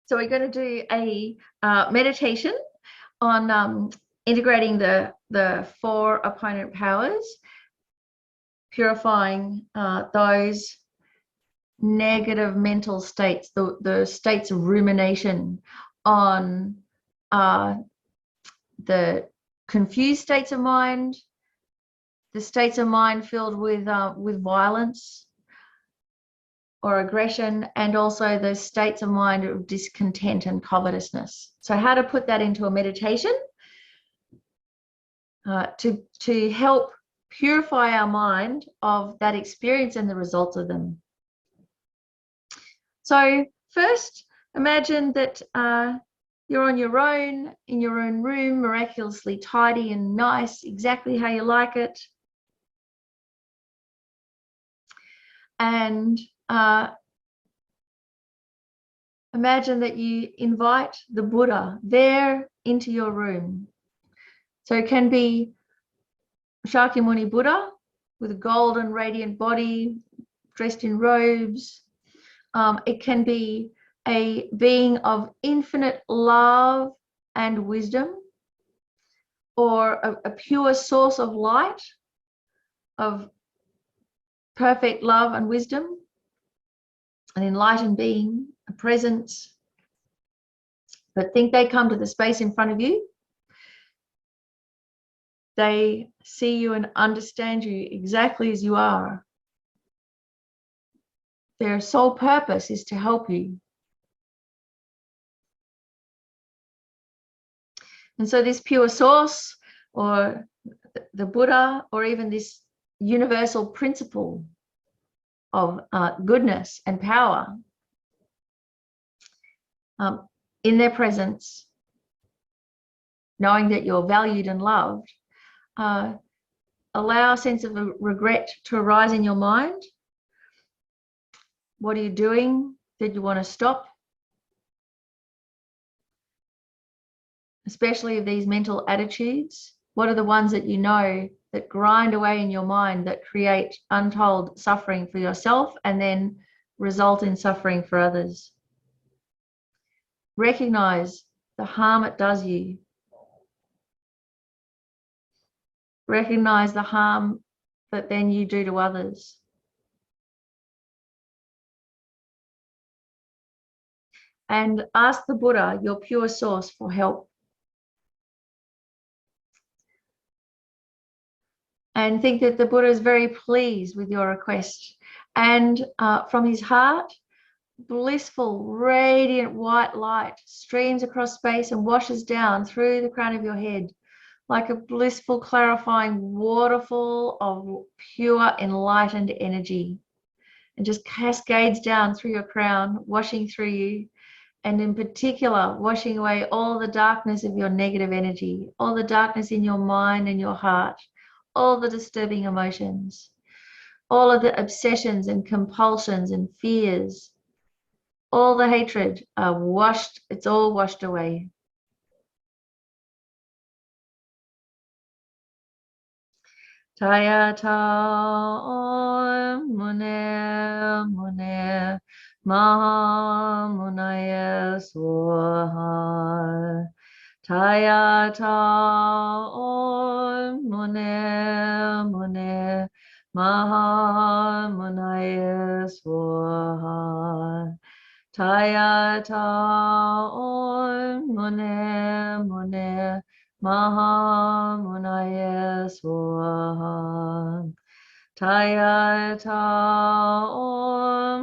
So we're going to do a meditation on integrating the 4 opponent powers, purifying those negative mental states, the states of rumination on the confused states of mind, the states of mind filled with violence or aggression, and also those states of mind of discontent and covetousness. So how to put that into a meditation to help purify our mind of that experience and the results of them. So first, imagine that you're on your own, in your own room, miraculously tidy and nice, exactly how you like it. And imagine that you invite the Buddha there into your room. So it can be Shakyamuni Buddha with a golden radiant body, dressed in robes. It can be a being of infinite love and wisdom, or a pure source of light, of perfect love and wisdom, an enlightened being, a presence. But think they come to the space in front of you. They see you and understand you exactly as you are. Their sole purpose is to help you. And so this pure source, or the Buddha, or even this universal principle of goodness and power, in their presence, knowing that you're valued and loved, allow a sense of regret to arise in your mind. What are you doing that you want to stop? Especially of these mental attitudes. What are the ones that you know that grind away in your mind, that create untold suffering for yourself and then result in suffering for others? Recognize the harm it does you. Recognize the harm that then you do to others. And ask the Buddha, your pure source, for help. And think that the Buddha is very pleased with your request. And from his heart, blissful, radiant white light streams across space and washes down through the crown of your head like a blissful, clarifying waterfall of pure, enlightened energy, and just cascades down through your crown, washing through you, and in particular, washing away all the darkness of your negative energy, all the darkness in your mind and your heart, all the disturbing emotions, all of the obsessions and compulsions and fears, all the hatred are washed, it's all washed away. TAYATHA MUNI MAHA MUNIYE SVAHA. TAYATHA MUNI MAHA MUNIYE SVAHA. TAYATHA MUNI MAHA MUNIYE SVAHA. TAYATHA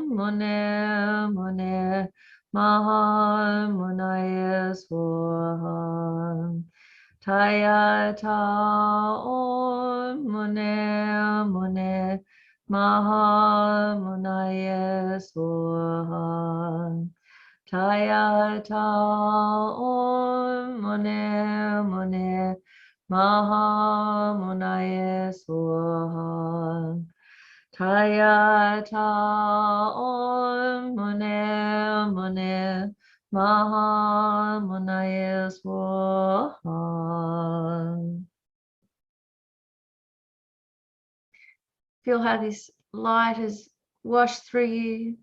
MUNI MAHA MUNIYE SVAHA. TAYATHA MUNI MAHA MUNIYE SVAHA. TAYATHA MUNI MAHA MUNIYE SVAHA. TAYATHA MUNI MAHA MUNIYE SVAHA. Feel how this light has washed through you,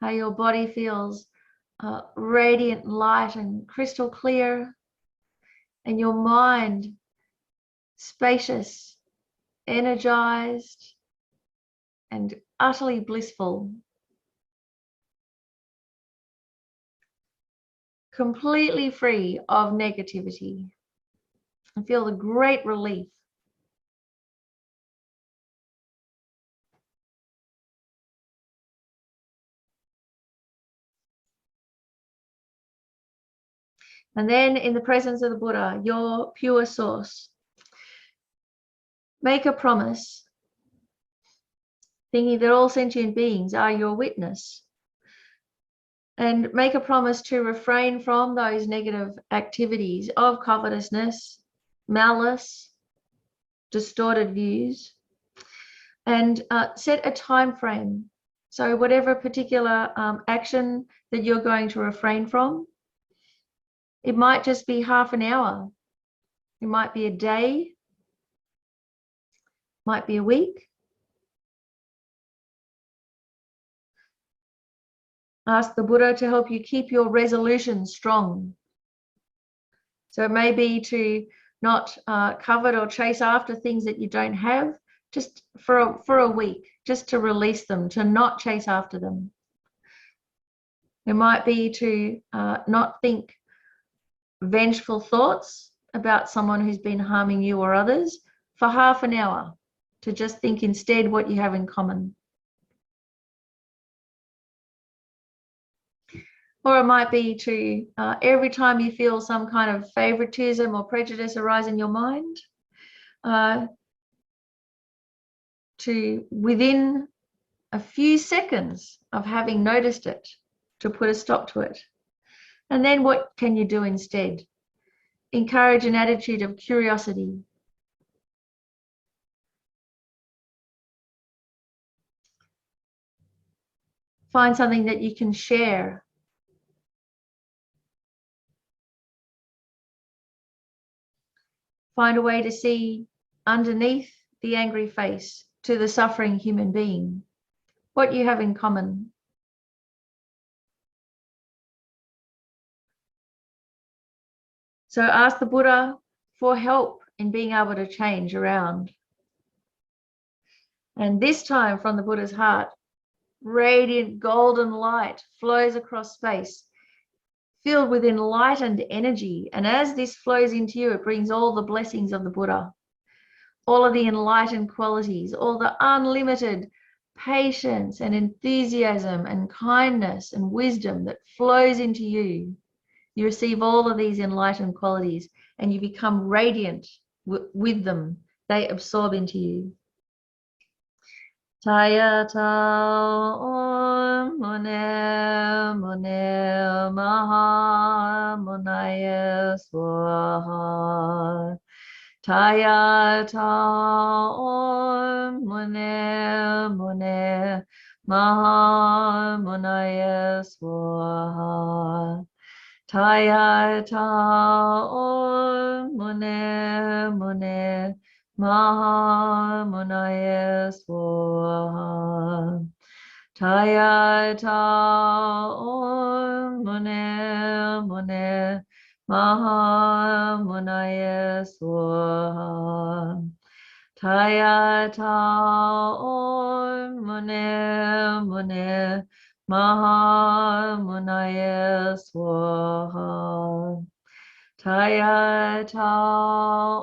how your body feels radiant light and crystal clear, and your mind spacious, energized, and utterly blissful, completely free of negativity, and feel the great relief. And then in the presence of the Buddha, your pure source, make a promise, thinking that all sentient beings are your witness. And make a promise to refrain from those negative activities of covetousness, malice, distorted views, and set a time frame. So whatever particular action that you're going to refrain from, it might just be half an hour. It might be a day, might be a week. Ask the Buddha to help you keep your resolution strong. So it may be to not covet or chase after things that you don't have, just for a week, just to release them, to not chase after them. It might be to not think vengeful thoughts about someone who's been harming you or others for half an hour, to just think instead what you have in common. Or it might be to, every time you feel some kind of favoritism or prejudice arise in your mind, to, within a few seconds of having noticed it, to put a stop to it. And then what can you do instead? Encourage an attitude of curiosity. Find something that you can share. Find a way to see underneath the angry face to the suffering human being what you have in common. So ask the Buddha for help in being able to change around. And this time, from the Buddha's heart, radiant golden light flows across space, filled with enlightened energy. And as this flows into you, it brings all the blessings of the Buddha, all of the enlightened qualities, all the unlimited patience and enthusiasm and kindness and wisdom that flows into you. You receive all of these enlightened qualities and you become radiant with them. They absorb into you. TAYATHA Om MUNIYE MAHA MUNIYE SVAHA. TAYATHA Om MUNIYE MAHA MUNIYE SVAHA. TAYATHA Om MUNIYE MAHA MUNIYE SVAHA. TAYATHA Om MUNIYE MAHA MUNIYE SVAHA. TAYATHA Om MUNIYE MAHA MUNIYE SVAHA. TAYATHA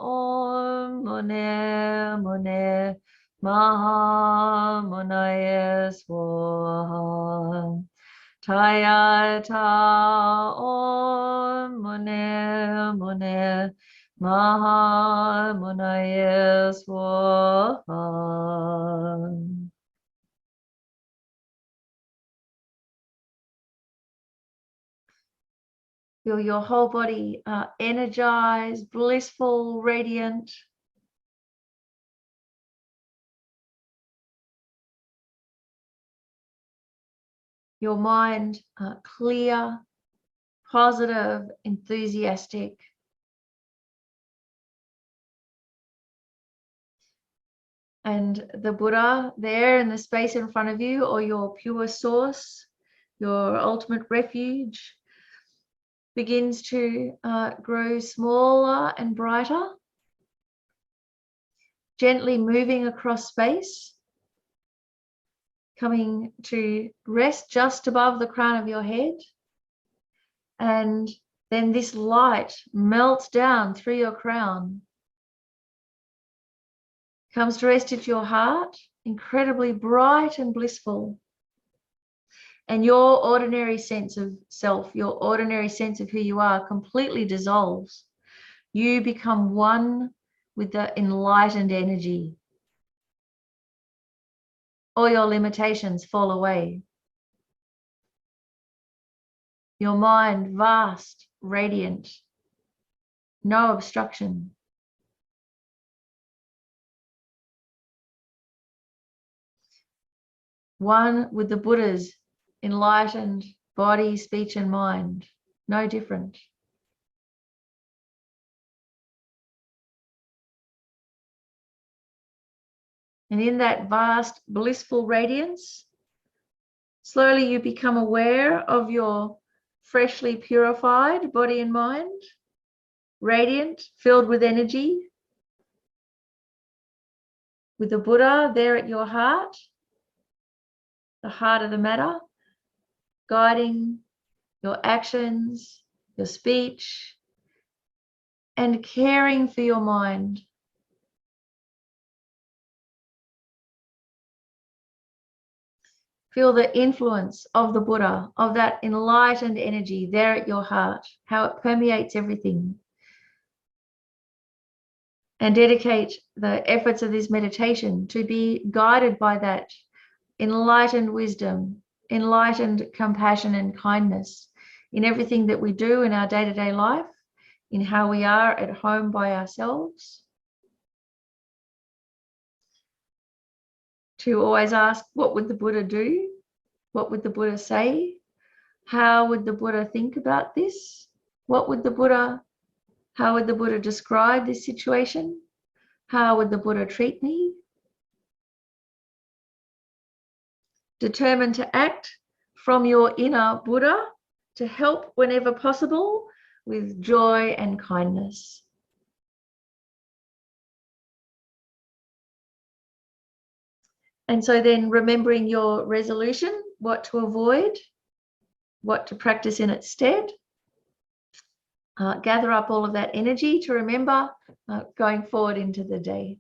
Om MUNIYE MAHA MUNIYE SVAHA. TAYATHA Om MUNIYE MAHA MUNIYE SVAHA. Feel your whole body energized, blissful, radiant. Your mind clear, positive, enthusiastic. And the Buddha there in the space in front of you, or your pure source, your ultimate refuge, begins to grow smaller and brighter, gently moving across space, coming to rest just above the crown of your head. And then this light melts down through your crown, comes to rest at your heart, incredibly bright and blissful. And your ordinary sense of self, your ordinary sense of who you are, completely dissolves. You become one with the enlightened energy. All your limitations fall away. Your mind vast, radiant, no obstruction. One with the Buddha's enlightened body, speech, and mind, no different. And in that vast, blissful radiance, slowly you become aware of your freshly purified body and mind, radiant, filled with energy, with the Buddha there at your heart, the heart of the matter, guiding your actions, your speech, and caring for your mind. Feel the influence of the Buddha, of that enlightened energy there at your heart, how it permeates everything. And dedicate the efforts of this meditation to be guided by that enlightened wisdom, enlightened compassion and kindness in everything that we do in our day-to-day life, in how we are at home by ourselves. To always ask, what would the Buddha do? What would the Buddha say? How would the Buddha think about this? How would the Buddha describe this situation? How would the Buddha treat me? Determined to act from your inner Buddha to help whenever possible with joy and kindness. And so then remembering your resolution, what to avoid, what to practice in its stead. Gather up all of that energy to remember going forward into the day.